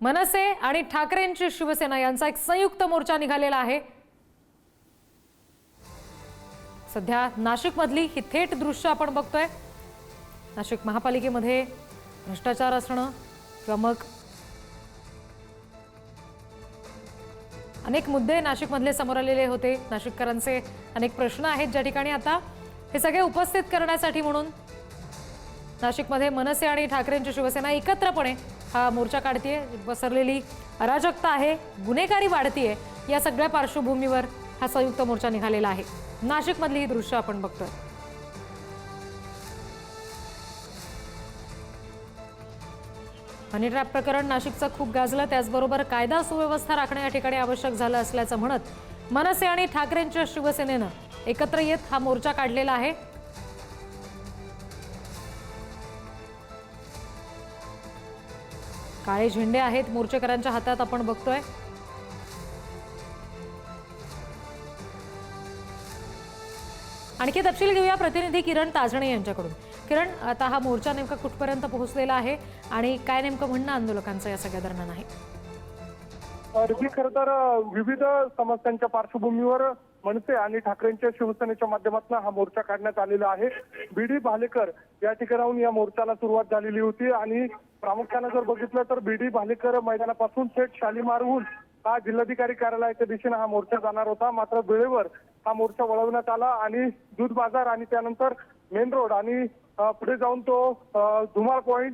मनसे आणि ठाकरेंची शिवसेना यांचा एक संयुक्त मोर्चा निघालेला आहे। सध्या नाशिक मधली ही थेट दृश्य आपण बघतोय। नाशिक महापालिकेमध्ये भ्रष्टाचार असणं किंवा मग अनेक मुद्दे नाशिक मधले समोर आलेले होते। नाशिककरांचे अनेक प्रश्न आहेत ज्या ठिकाणी आता हे सगळे उपस्थित करण्यासाठी म्हणून नाशिकमध्ये मनसे आणि ठाकरेंची शिवसेना एकत्रपणे हा मोर्चा काढतेय। पसरलेली अराजकता आहे, गुन्हेगारी वाढतीये, या सगळ्या पार्श्वभूमीवर हा संयुक्त मोर्चा निघालेला आहे। नाशिक मधली ही दृश्य आपण बघतोय। हनी ट्रॅप प्रकरण नाशिकचं खूप गाजलं, त्याचबरोबर कायदा सुव्यवस्था राखणे या ठिकाणी आवश्यक झालं असल्याचं म्हणत मनसे आणि ठाकरेंच्या शिवसेनेनं एकत्र येत हा मोर्चा काढलेला आहे। काळे झेंडे आहेत मोर्चेकरांच्या हातात आपण बघतोय। आणखी तपशील घेऊया प्रतिनिधी किरण ताजणे यांच्याकडून। किरण, आता हा मोर्चा नेमका कुठपर्यंत पोहोचलेला आहे आणि काय नेमकं म्हणणं आंदोलकांचं या सगळ्या दरम्यान आहे? खरं तर विविध समस्यांच्या पार्श्वभूमीवर मनसे आणि ठाकरेंच्या शिवसेनेच्या माध्यमातून हा मोर्चा काढण्यात आलेला आहे। बीडी भालेकर या ठिकाणाहून या मोर्चाला सुरुवात झालेली होती आणि प्रामुख्याने जर बघितलं तर बीडी भालेकर मैदानापासून थेट शालीमारहून हा जिल्हाधिकारी कार्यालयाच्या दिशेने हा मोर्चा जाणार होता। मात्र वेळेवर हा मोर्चा वळवण्यात आला आणि दूध बाजार आणि त्यानंतर मेन रोड आणि पुढे जाऊन तो Dhumal point,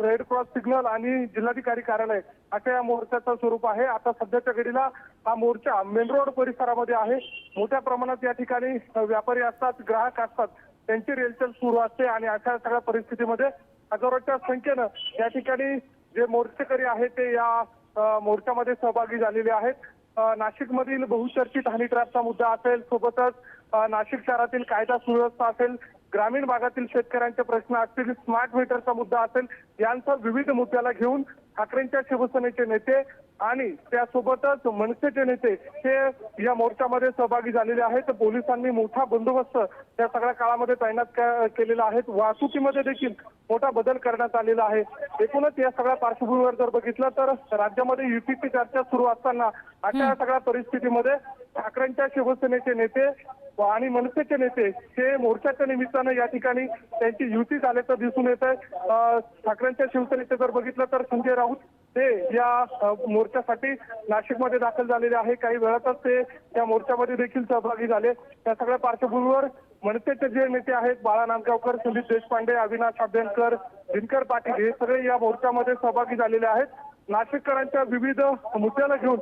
red cross signal आणि जिल्हाधिकारी कार्यालय अशा या मोर्चाचं स्वरूप आहे। आता सध्याच्या घडीला हा मोर्चा मेन रोड परिसरामध्ये आहे। मोठ्या प्रमाणात या ठिकाणी व्यापारी असतात, ग्राहक असतात, त्यांची रेलचेल सुरू असते आणि अशा सगळ्या परिस्थितीमध्ये हजारोच्या संख्येनं या ठिकाणी जे मोर्चेकरी आहेत ते या मोर्चामध्ये सहभागी झालेले आहेत। नाशिकमधील बहुचर्चित हनी ट्रॅपचा मुद्दा असेल, सोबतच नाशिक शहरातील कायदा सुव्यवस्था असेल, ग्रामीण भागातील शेतकऱ्यांचे प्रश्न असतील, स्मार्ट मीटरचा मुद्दा असेल, यांचा विविध मुद्द्याला घेऊन ठाकरेंच्या शिवसेनेचे नेते आणि त्यासोबतच मनसेचे नेते हे या मोर्चामध्ये सहभागी झालेले आहेत। पोलिसांनी मोठा बंदोबस्त या सगळ्या काळामध्ये तैनात केलेला आहे। वाहतुकीमध्ये देखील मोठा बदल करण्यात आलेला आहे। एकूणच या सगळ्या पार्श्वभूमीवर जर बघितलं तर राज्यामध्ये युतीची चर्चा सुरू असताना अशा सगळ्या परिस्थितीमध्ये ठाकरेंच्या शिवसेनेचे नेते आणि मनसेचे नेते हे मोर्चाच्या निमित्तानं या ठिकाणी त्यांची युती झाल्याचं दिसून येत आहे। ठाकरेंच्या शिवसेनेचे जर बघितलं तर संजय राऊत ते या मोर्चासाठी नाशिकमध्ये दाखल झालेले आहे। काही वेळातच ते या मोर्चामध्ये देखील सहभागी झाले। त्या सगळ्या पार्श्वभूमीवर मनसेचे जे नेते आहेत, बाळा नांदगावकर, संदीप देशपांडे, अविनाश अभ्यंकर, दिनकर पाटील हे सगळे या मोर्चामध्ये सहभागी झालेले आहेत। नाशिककरांच्या विविध मुद्द्याला घेऊन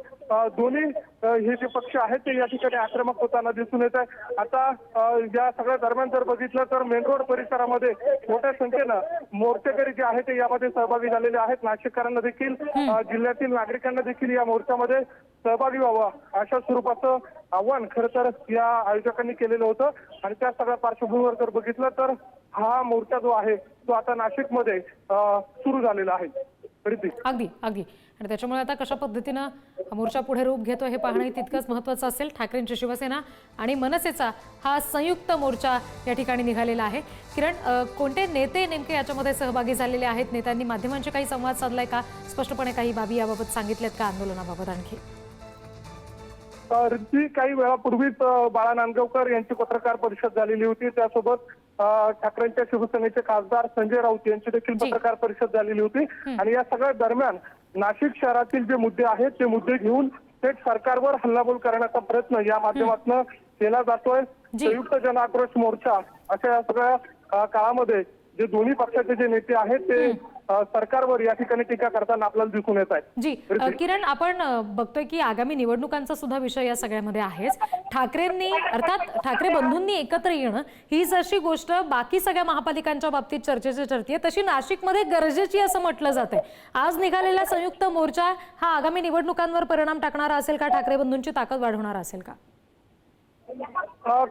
दोन्ही हे जे पक्ष आहेत ते या ठिकाणी आक्रमक होताना दिसून येत आहे। आता या सगळ्या दरम्यान जर बघितलं तर मेन रोड परिसरामध्ये मोठ्या संख्येनं मोर्चेकरी जे आहेत ते यामध्ये सहभागी झालेले आहेत। नाशिककरांना देखील, जिल्ह्यातील नागरिकांना देखील या मोर्चामध्ये सहभागी व्हावा अशा स्वरूपाचं आव्हान खरं तर या आयोजकांनी केलेलं होतं आणि त्या सगळ्या पार्श्वभूमीवर जर बघितलं तर हा मोर्चा जो आहे तो आता नाशिकमध्ये सुरू झालेला आहे। अगदी अगदी आणि त्याच्यामुळे आता कशा पद्धतीनं मोर्चा पुढे रूप घेतो हे पाहणे तितकंच महत्त्वाचं असेल। ठाकरेंची शिवसेना आणि मनसेचा हा संयुक्त मोर्चा या ठिकाणी निघालेला आहे। किरण, कोणते नेते नेमके याच्यामध्ये सहभागी झालेले आहेत? नेत्यांनी माध्यमांशी काही संवाद साधलाय का? स्पष्टपणे काही बाबी याबाबत सांगितल्यात का आंदोलनाबाबत? आणखी काही वेळापूर्वीच बाळा नांदगावकर यांची पत्रकार परिषद झालेली होती। त्यासोबत ठाकरेंच्या शिवसेनेचे खासदार संजय राऊत यांची देखील पत्रकार परिषद झालेली होती आणि या सगळ्या दरम्यान नाशिक शहरातील जे मुद्दे आहेत ते मुद्दे घेऊन थेट सरकारवर हल्लाबोल करण्याचा प्रयत्न या माध्यमातून केला जातोय। संयुक्त जन आक्रोश मोर्चा अशा या सगळ्या काळामध्ये जे दोन्ही पक्षाचे जे नेते आहेत ते सरकारवर या ठिकाणी टीका करताना आपल्याला दिसून येत आहे। जी किरण, आपण बघतोय की आगामी निवडणुकांचा सुद्धा विषय या सगळ्यामध्ये आहेच। ठाकरेंनी अर्थात ठाकरे बंधूंनी एकत्र येणं ही जशी गोष्ट बाकी सगळ्या महापालिकांच्या बाबतीत चर्चेची ठरते तशी नाशिकमध्ये गरजेची असं म्हटलं जातंय। आज निघालेला संयुक्त मोर्चा हा आगामी निवडणुकांवर परिणाम टाकणारा असेल का? ठाकरे बंधूंची ताकद वाढवणार असेल का?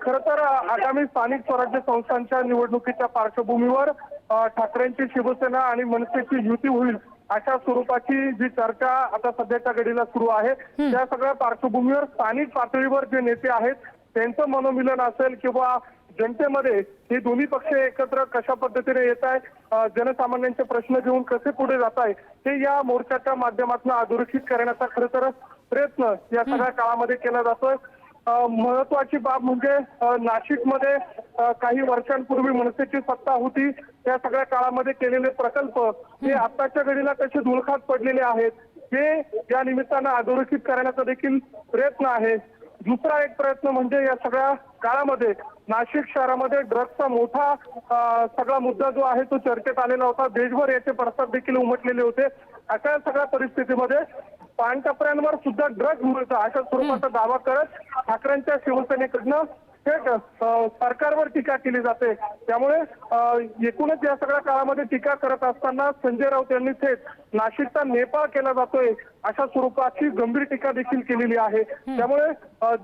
खरं तर आगामी स्थानिक स्वराज्य संस्थांच्या निवडणुकीच्या पार्श्वभूमीवर ठाकरेंची शिवसेना आणि मनसेची युती होईल अशा स्वरूपाची जी चर्चा आता सध्याच्या घडीला सुरू आहे त्या सगळ्या पार्श्वभूमीवर स्थानिक पातळीवर जे नेते आहेत त्यांचं मनोमिलन असेल किंवा जनतेमध्ये हे दोन्ही पक्ष एकत्र कशा पद्धतीने येत आहे, जनसामान्यांचे प्रश्न घेऊन कसे पुढे जात आहे ते या मोर्चाच्या माध्यमातून अधोरेखित करण्याचा खरं तर प्रयत्न या सगळ्या काळामध्ये केला जातोय। महत्वाची बाब म्हणजे नाशिकमध्ये काही वर्षांपूर्वी मनसेची सत्ता होती, त्या सगळ्या काळामध्ये केलेले प्रकल्प हे आताच्या घडीला कसे धुळखात पडलेले आहेत हे या निमित्तानं अधोरेखित करण्याचा देखील प्रयत्न आहे। दुसरा एक प्रयत्न म्हणजे या सगळ्या काळामध्ये नाशिक शहरामध्ये ड्रग्सचा मोठा सगळा मुद्दा जो आहे तो चर्चेत आलेला होता। देशभर याचे प्रस्ताव देखील उमटलेले होते। अशा सगळ्या परिस्थितीमध्ये पानटपऱ्यांवर सुद्धा ड्रग्ज मिळतं अशा स्वरूपाचा दावा करत ठाकरेंच्या शिवसेनेकडनं थेट सरकारवर टीका केली जाते। त्यामुळे एकूणच या सगळ्या काळामध्ये टीका करत असताना संजय राऊत यांनी थेट नाशिकचा नेपाळ केला जातोय अशा स्वरूपाची गंभीर टीका देखील केलेली आहे। त्यामुळे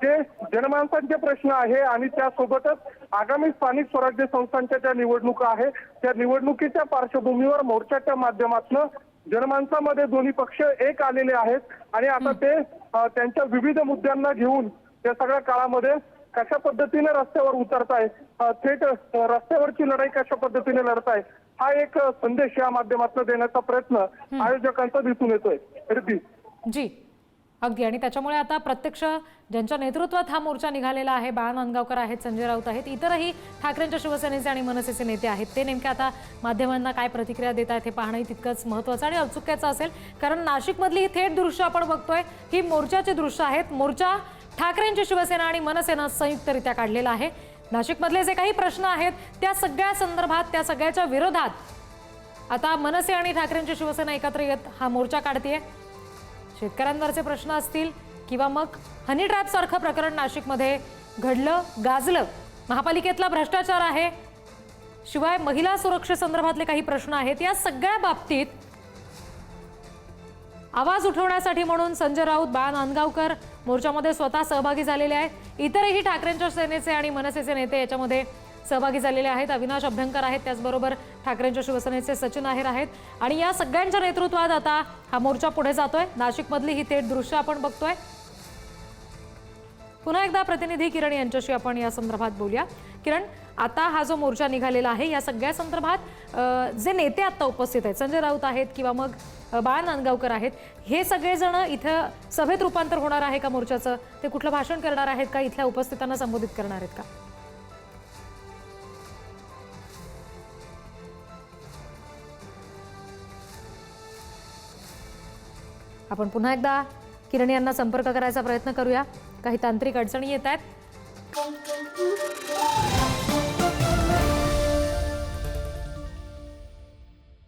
जे जनमानसांचे प्रश्न आहे आणि त्यासोबतच आगामी स्थानिक स्वराज्य संस्थांच्या ज्या निवडणुका आहे त्या निवडणुकीच्या पार्श्वभूमीवर मोर्चाच्या माध्यमातून जनमानसामध्ये दोन्ही पक्ष एक आलेले आहेत आणि आता ते त्यांच्या विविध मुद्द्यांना घेऊन या सगळ्या काळामध्ये कशा पद्धतीने रस्त्यावर उतरताय, थेट रस्त्यावरची लढाई कशा पद्धतीने लढताय हा एक संदेश या माध्यमातून देण्याचा प्रयत्न आयोजकांचा दिसून येतोय। रिद्धी जी अगदी, आणि त्याच्यामुळे आता प्रत्यक्ष ज्यांच्या नेतृत्वात हा मोर्चा निघालेला आहे, बाळा नांदगावकर आहेत, संजय राऊत आहेत, इतरही ठाकरेंच्या शिवसेनेचे आणि मनसेचे नेते आहेत, ते नेमके आता माध्यमांना काय प्रतिक्रिया देत आहेत हे पाहणंही तितकंच महत्त्वाचं आणि औत्सुक्याचं असेल। कारण नाशिकमधली ही थेट दृश्य आपण बघतोय ही मोर्चाची दृश्य आहेत। मोर्चा ठाकरेंची शिवसेना आणि मनसेनं संयुक्तरित्या काढलेला आहे। नाशिकमधले जे काही प्रश्न आहेत त्या सगळ्या संदर्भात, त्या सगळ्याच्या विरोधात आता मनसे आणि ठाकरेंची शिवसेना एकत्र येत हा मोर्चा काढतेय। शेतकऱ्यांवरचे प्रश्न असतील किंवा मग हनी ट्रॅप सारखं प्रकरण नाशिकमध्ये घडलं, गाजलं, महापालिकेतला भ्रष्टाचार आहे, शिवाय महिला सुरक्षेसंदर्भातले काही प्रश्न आहेत, या सगळ्या बाबतीत आवाज उठवण्यासाठी म्हणून संजय राऊत, बाळा नांदगावकर मोर्चामध्ये स्वतः सहभागी झालेले आहेत। इतरही ठाकरेंच्या सेनेचे आणि मनसेचे नेते याच्यामध्ये सहभागी झालेले आहेत। अविनाश अभ्यंकर आहेत, त्याचबरोबर ठाकरेंच्या शिवसेनेचे सचिन आहेर आहेत आणि या सगळ्यांच्या नेतृत्वात आता हा मोर्चा पुढे जातोय। नाशिकमधली ही थेट दृश्य आपण बघतोय। पुन्हा एकदा प्रतिनिधी किरण यांच्याशी आपण या संदर्भात बोलूया। किरण, आता हा जो मोर्चा निघालेला आहे या सगळ्या संदर्भात जे नेते आता उपस्थित आहेत, संजय राऊत आहेत किंवा मग बाळा नांदगावकर आहेत, हे सगळेजण इथं सभेत रूपांतर होणार आहे का मोर्चाचं? ते कुठलं भाषण करणार आहेत का? इथल्या उपस्थितांना संबोधित करणार आहेत का? आपण पुन्हा एकदा किरण यांना संपर्क करायचा प्रयत्न करूया। काही तांत्रिक अडचणी येत आहेत।